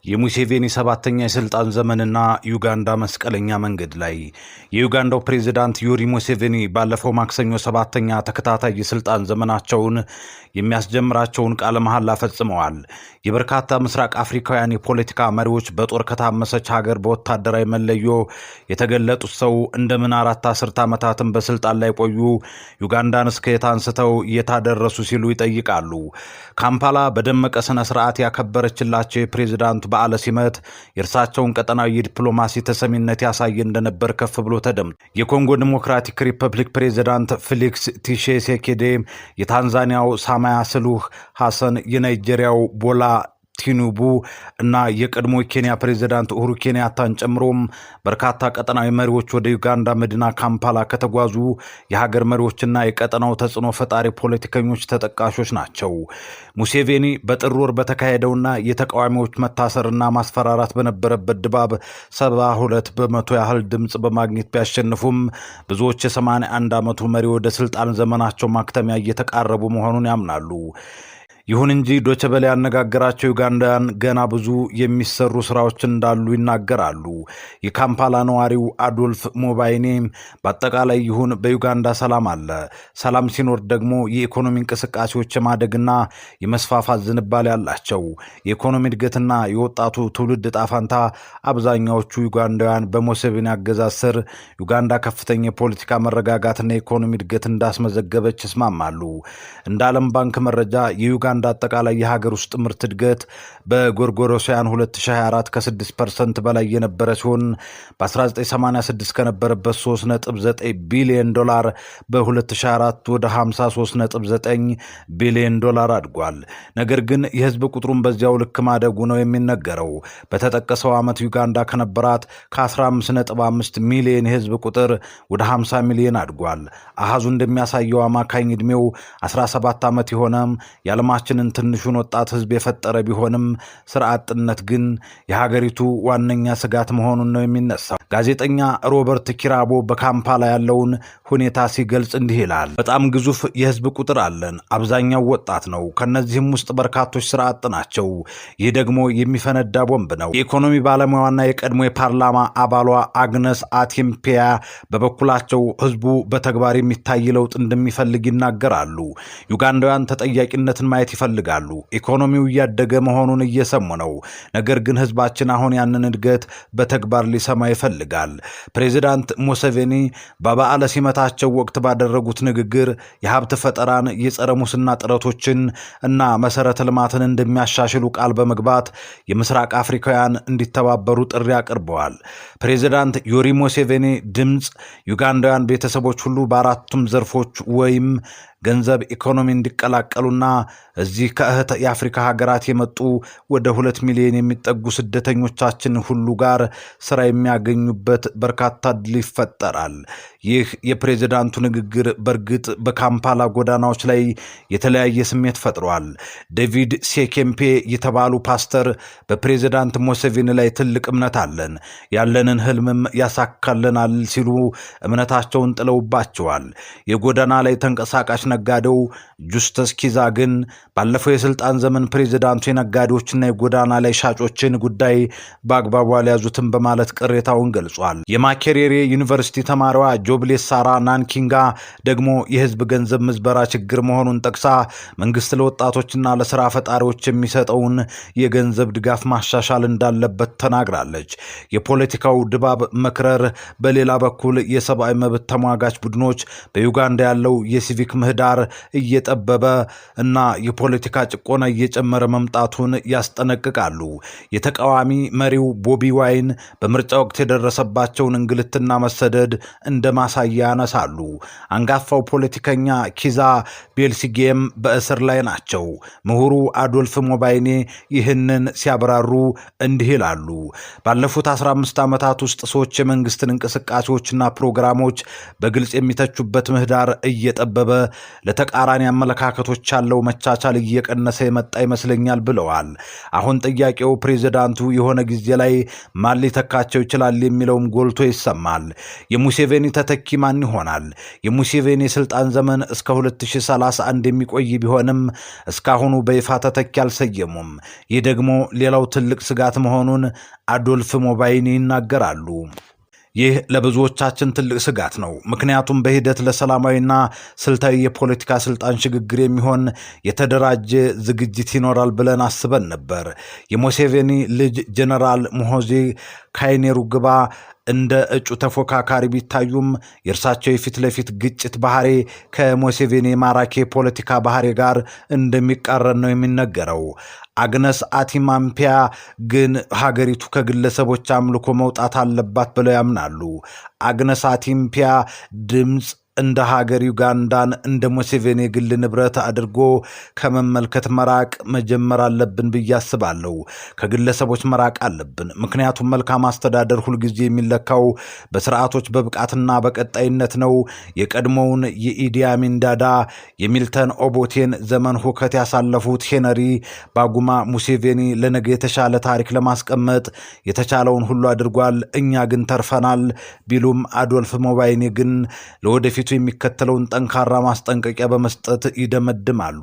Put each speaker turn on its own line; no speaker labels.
የሙሴቬኒ ሰባተኛ የስልጣን ዘመንና ዩጋንዳ መስቀለኛ መንገድ ላይ የዩጋንዳው ፕሬዝዳንት ዩሪ ሙሴቬኒ ባለፈው ማክሰኞ ሰባተኛ ተከታታይ የስልጣን ዘመናቸውን የሚያስጀምራቸውን ቃለ መሐላ ፈጽመዋል። የበርካታ ምስራቅ አፍሪካውያን የፖለቲካ መሪዎች በጦር ከታመሰች ሀገር በወታደራዊ መለዮ የተገለጡት ሰው እንደምን አራት አስርት ዓመታትን በስልጣን ላይ ቆዩ፣ ዩጋንዳን እስከ የት አንስተው እየታደረሱ ሲሉ ይጠይቃሉ። ካምፓላ በደመቀ ስነ ስርዓት ያከበረችላቸው የፕሬዝዳንት በዓለ ሲመት የእርሳቸውን ቀጠናዊ የዲፕሎማሲ ተሰሚነት ያሳየ እንደነበር ከፍ ብሎ ተደምጧል። የኮንጎ ዲሞክራቲክ ሪፐብሊክ ፕሬዝዳንት ፌሊክስ ቲሼሴኬዴ፣ የታንዛኒያው ሳማያ ስሉህ ሐሰን፣ የናይጄሪያው ቦላ ቲኑቡ እና የቀድሞ ኬንያ ፕሬዝዳንት ኡሁሩ ኬንያታን ጨምሮም በርካታ ቀጠናዊ መሪዎች ወደ ዩጋንዳ መዲና ካምፓላ ከተጓዙ የሀገር መሪዎችና የቀጠናው ተጽዕኖ ፈጣሪ ፖለቲከኞች ተጠቃሾች ናቸው። ሙሴቬኒ በጥር ወር በተካሄደውና የተቃዋሚዎች መታሰርና ማስፈራራት በነበረበት ድባብ 72 በመቶ ያህል ድምፅ በማግኘት ቢያሸንፉም ብዙዎች የ81 ዓመቱ መሪ ወደ ስልጣን ዘመናቸው ማክተሚያ እየተቃረቡ መሆኑን ያምናሉ። ይሁን እንጂ ዶቼ ቬለ ያነጋገራቸው ዩጋንዳውያን ገና ብዙ የሚሰሩ ስራዎች እንዳሉ ይናገራሉ። የካምፓላ ነዋሪው አዶልፍ ሞባይኔ በአጠቃላይ ይሁን በዩጋንዳ ሰላም አለ። ሰላም ሲኖር ደግሞ የኢኮኖሚ እንቅስቃሴዎች የማደግና የመስፋፋት ዝንባሌ ያላቸው። የኢኮኖሚ እድገትና የወጣቱ ትውልድ ዕጣ ፈንታ አብዛኛዎቹ ዩጋንዳውያን በሙሴቬኒ አገዛዝ ስር ዩጋንዳ ከፍተኛ የፖለቲካ መረጋጋትና የኢኮኖሚ እድገት እንዳስመዘገበች ይስማማሉ። እንደ ዓለም ባንክ መረጃ የዩጋንዳ አጠቃላይ የሀገር ውስጥ ምርት እድገት በጎርጎሮሳውያን 2024 ከ6% በላይ የነበረ ሲሆን በ1986 ከነበረበት 3.9 ቢሊዮን ዶላር በ2024 ወደ 53.9 ቢሊዮን ዶላር አድጓል። ነገር ግን የህዝብ ቁጥሩን በዚያው ልክ ማደጉ ነው የሚነገረው። በተጠቀሰው ዓመት ዩጋንዳ ከነበራት ከ15.5 ሚሊዮን የህዝብ ቁጥር ወደ 50 ሚሊዮን አድጓል። አሃዙ እንደሚያሳየው አማካኝ ዕድሜው 17 ዓመት የሆነም የዓለማችንን ትንሹን ወጣት ህዝብ የፈጠረ ቢሆንም ስራ አጥነት ግን የሀገሪቱ ዋነኛ ስጋት መሆኑን ነው የሚነሳው። ጋዜጠኛ ሮበርት ኪራቦ በካምፓላ ያለውን ሁኔታ ሲገልጽ እንዲህ ይላል። በጣም ግዙፍ የህዝብ ቁጥር አለን። አብዛኛው ወጣት ነው። ከነዚህም ውስጥ በርካቶች ስራ አጥ ናቸው። ይህ ደግሞ የሚፈነዳ ቦምብ ነው። የኢኮኖሚ ባለሙያዋና የቀድሞ የፓርላማ አባሏ አግነስ አቲምፒያ በበኩላቸው ህዝቡ በተግባር የሚታይ ለውጥ እንደሚፈልግ ይናገራሉ። ዩጋንዳውያን ተጠያቂነትን ማየት ይፈልጋሉ። ኢኮኖሚው እያደገ መሆኑን እየሰሙ ነው። ነገር ግን ህዝባችን አሁን ያንን እድገት በተግባር ሊሰማ ይፈልጋል። ፕሬዚዳንት ሙሴቬኒ በበዓለ ሲመታቸው ወቅት ባደረጉት ንግግር የሀብት ፈጠራን፣ የጸረ ሙስና ጥረቶችን እና መሰረተ ልማትን እንደሚያሻሽሉ ቃል በመግባት የምስራቅ አፍሪካውያን እንዲተባበሩ ጥሪ አቅርበዋል። ፕሬዚዳንት ዩሪ ሙሴቬኒ ድምፅ ዩጋንዳውያን ቤተሰቦች ሁሉ በአራቱም ዘርፎች ወይም ገንዘብ፣ ኢኮኖሚ እንዲቀላቀሉና እዚህ ከእህት የአፍሪካ ሀገራት የመጡ ወደ 2 ሚሊዮን የሚጠጉ ስደተኞቻችን ሁሉ ጋር ስራ የሚያገኙበት በርካታ ዕድል ይፈጠራል። ይህ የፕሬዝዳንቱ ንግግር በእርግጥ በካምፓላ ጎዳናዎች ላይ የተለያየ ስሜት ፈጥሯል። ዴቪድ ሴኬምፔ የተባሉ ፓስተር በፕሬዝዳንት ሙሴቬኒ ላይ ትልቅ እምነት አለን፣ ያለንን ህልምም ያሳካልናል ሲሉ እምነታቸውን ጥለውባቸዋል። የጎዳና ላይ ተንቀሳቃሽ ነጋዴው ጁስተስ ኪዛ ግን ባለፈው የስልጣን ዘመን ፕሬዝዳንቱ የነጋዴዎችና የጎዳና ላይ ሻጮችን ጉዳይ በአግባቡ አልያዙትም በማለት ቅሬታውን ገልጿል። የማኬሬሬ ዩኒቨርሲቲ ተማሪዋ ጆብሌስ ሳራ ናንኪንጋ ደግሞ የህዝብ ገንዘብ ምዝበራ ችግር መሆኑን ጠቅሳ መንግስት ለወጣቶችና ለስራ ፈጣሪዎች የሚሰጠውን የገንዘብ ድጋፍ ማሻሻል እንዳለበት ተናግራለች። የፖለቲካው ድባብ መክረር፣ በሌላ በኩል የሰብአዊ መብት ተሟጋች ቡድኖች በዩጋንዳ ያለው የሲቪክ ምህዳር እየጠበበ እና የፖለቲካ ጭቆና እየጨመረ መምጣቱን ያስጠነቅቃሉ። የተቃዋሚ መሪው ቦቢ ዋይን በምርጫ ወቅት የደረሰባቸውን እንግልትና መሰደድ እንደ ማሳያ ያነሳሉ። አንጋፋው ፖለቲከኛ ኪዛ ቤልሲጌም በእስር ላይ ናቸው። ምሁሩ አዶልፍ ሞባይኔ ይህንን ሲያብራሩ እንዲህ ይላሉ። ባለፉት 15 ዓመታት ውስጥ ሰዎች የመንግስትን እንቅስቃሴዎችና ፕሮግራሞች በግልጽ የሚተቹበት ምህዳር እየጠበበ ለተቃራኒ አመለካከቶች ያለው መቻቻል እየቀነሰ የመጣ ይመስለኛል ብለዋል። አሁን ጥያቄው ፕሬዝዳንቱ የሆነ ጊዜ ላይ ማን ሊተካቸው ይችላል የሚለውም ጎልቶ ይሰማል። የሙሴቬኒ ተተኪ ማን ይሆናል? የሙሴቬኒ የስልጣን ዘመን እስከ 2031 የሚቆይ ቢሆንም እስካሁኑ በይፋ ተተኪ አልሰየሙም። ይህ ደግሞ ሌላው ትልቅ ስጋት መሆኑን አዶልፍ ሞባይኒ ይናገራሉ። ይህ ለብዙዎቻችን ትልቅ ስጋት ነው። ምክንያቱም በሂደት ለሰላማዊና ስልታዊ የፖለቲካ ስልጣን ሽግግር የሚሆን የተደራጀ ዝግጅት ይኖራል ብለን አስበን ነበር። የሙሴቬኒ ልጅ ጀነራል ሙሆዚ ካይኔሩግባ እንደ እጩ ተፎካካሪ ቢታዩም የእርሳቸው የፊት ለፊት ግጭት ባህሪ ከሙሴቬኒ ማራኪ ፖለቲካ ባህሪ ጋር እንደሚቃረን ነው የሚነገረው። አግነስ አቲማምፒያ ግን ሀገሪቱ ከግለሰቦች አምልኮ መውጣት አለባት ብለው ያምናሉ። አግነስ አቲማምፒያ ድምፅ እንደ ሀገር ዩጋንዳን እንደ ሙሴቬኒ የግል ንብረት አድርጎ ከመመልከት መራቅ መጀመር አለብን ብዬ አስባለሁ። ከግለሰቦች መራቅ አለብን። ምክንያቱም መልካም አስተዳደር ሁልጊዜ የሚለካው በስርዓቶች በብቃትና በቀጣይነት ነው። የቀድሞውን የኢዲ አሚን ዳዳ የሚልተን ኦቦቴን ዘመን ሁከት ያሳለፉት ሄነሪ ባጉማ ሙሴቬኒ ለነገ የተሻለ ታሪክ ለማስቀመጥ የተቻለውን ሁሉ አድርጓል፣ እኛ ግን ተርፈናል ቢሉም አዶልፍ ሞባይኒ ግን ለወደፊቱ የሚከተለውን ጠንካራ ማስጠንቀቂያ በመስጠት ይደመድማሉ።